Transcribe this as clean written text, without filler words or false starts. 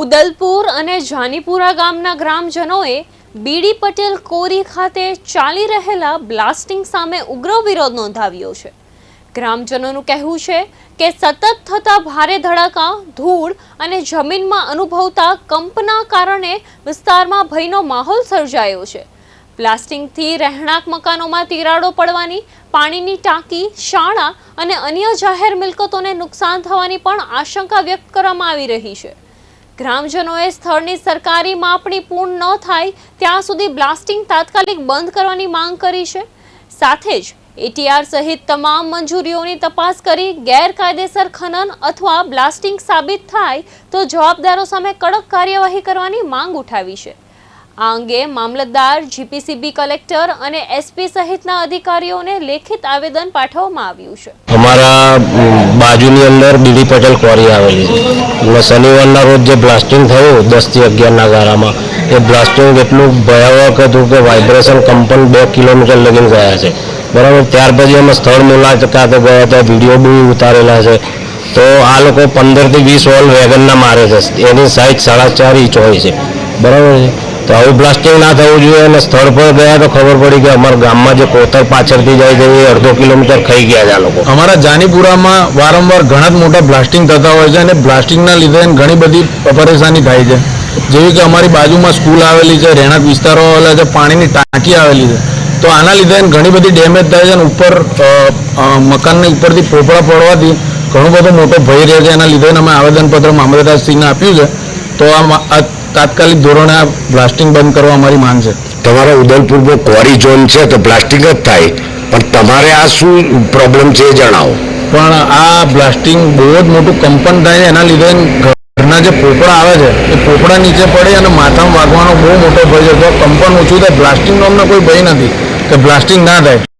ઉદલપુર અને જાનીપુરા ગામના ગ્રામજનોએ બીડી પટેલ કોરી ખાતે ચાલી રહેલા બ્લાસ્ટિંગ સામે ઉગ્ર વિરોધ નોંધાવ્યો છે। ગ્રામજનોનું કહેવું છે કે સતત થતા ભારે ધડાકા, ધૂળ અને જમીનમાં અનુભવતા કંપના કારણે વિસ્તારમાં ભયનો માહોલ સર્જાયો છે। બ્લાસ્ટિંગથી રહેણાંક મકાનોમાં તિરાડો પડવાની, પાણીની ટાંકી, શાળા અને અન્ય જાહેર મિલકતોને નુકસાન થવાની પણ આશંકા વ્યક્ત કરવામાં આવી રહી છે। ગ્રામજનોએ સ્થળની સરકારી માપણી પૂર્ણ ન થાય ત્યાં સુધી બ્લાસ્ટિંગ તાત્કાલિક બંધ કરવાની માંગ કરી છે। સાથે જ એટીઆર સહિત તમામ મંજૂરીઓની તપાસ કરી ગેરકાયદેસર ખનન અથવા બ્લાસ્ટિંગ સાબિત થાય તો જવાબદારો સામે કડક કાર્યવાહી કરવાની માંગ ઉઠાવી છે। આ અંગે મામલતદાર, જીપીસીબી કલેક્ટર અને એસપી સહિતના અધિકારીઓને લેખિત આવેદન પાઠવવામાં આવ્યું છે। અમારા બાજુની અંદર બીડી પટેલ ક્વોરી આવેલી છે। શનિવારના રોજ જે બ્લાસ્ટિંગ થયું 10 થી 11ના ગાળામાં, એ બ્લાસ્ટિંગ એટલું ભયાવહ હતું કે વાઇબ્રેશન કંપન 2 કિલોમીટર લગીને ગયા છે, બરાબર। ત્યાર પછી અમે સ્થળ મુલાકાતે ગયા હતા, વિડીયો બી ઉતારેલા છે। તો આ લોકો 15 થી 20 વોલ વેગનના મારે છે, એની સાઇઝ 4.5 ઇંચ હોય છે, બરાબર છે। તો આવું બ્લાસ્ટિંગ ના થવું જોઈએ। અને સ્થળ પર ગયા તો ખબર પડી કે અમારા ગામમાં જે કોતર પાછળથી જાય છે એ અડધો કિલોમીટર ખાઈ ગયા છે આ લોકો। અમારા જાનીપુરામાં વારંવાર ઘણા જ મોટા બ્લાસ્ટિંગ થતા હોય છે અને બ્લાસ્ટિંગના લીધે ઘણી બધી પરેશાની થાય છે। જેવી કે અમારી બાજુમાં સ્કૂલ આવેલી છે, રહેણાંક વિસ્તારો આવેલા છે, પાણીની ટાંકી આવેલી છે, તો આના લીધે ઘણી બધી ડેમેજ થાય છે અને ઉપર મકાનની ઉપરથી પોપડા પડવાથી ઘણો બધો મોટો ભય રહે છે। એના લીધે અમે આવેદનપત્ર મામલતદારશ્રીને આપ્યું છે। તો આ તાત્કાલિક ધોરણે આ બ્લાસ્ટિંગ બંધ કરવા અમારી માંગ છે। તમારા ઉદલપુરમાં ક્વોરી ઝોન છે તો બ્લાસ્ટિંગ જ થાય, પણ તમારે આ શું પ્રોબ્લેમ છે એ જણાવો। પણ આ બ્લાસ્ટિંગ બહુ જ મોટું કંપન થાય છે, એના લીધે ઘરના જે પોપડા આવે છે એ પોપડા નીચે પડે અને માથામાં વાગવાનો બહુ મોટો ભય છે। તો કંપન ઓછું થાય, બ્લાસ્ટિંગનો અમને કોઈ ભય નથી કે બ્લાસ્ટિંગ ના થાય।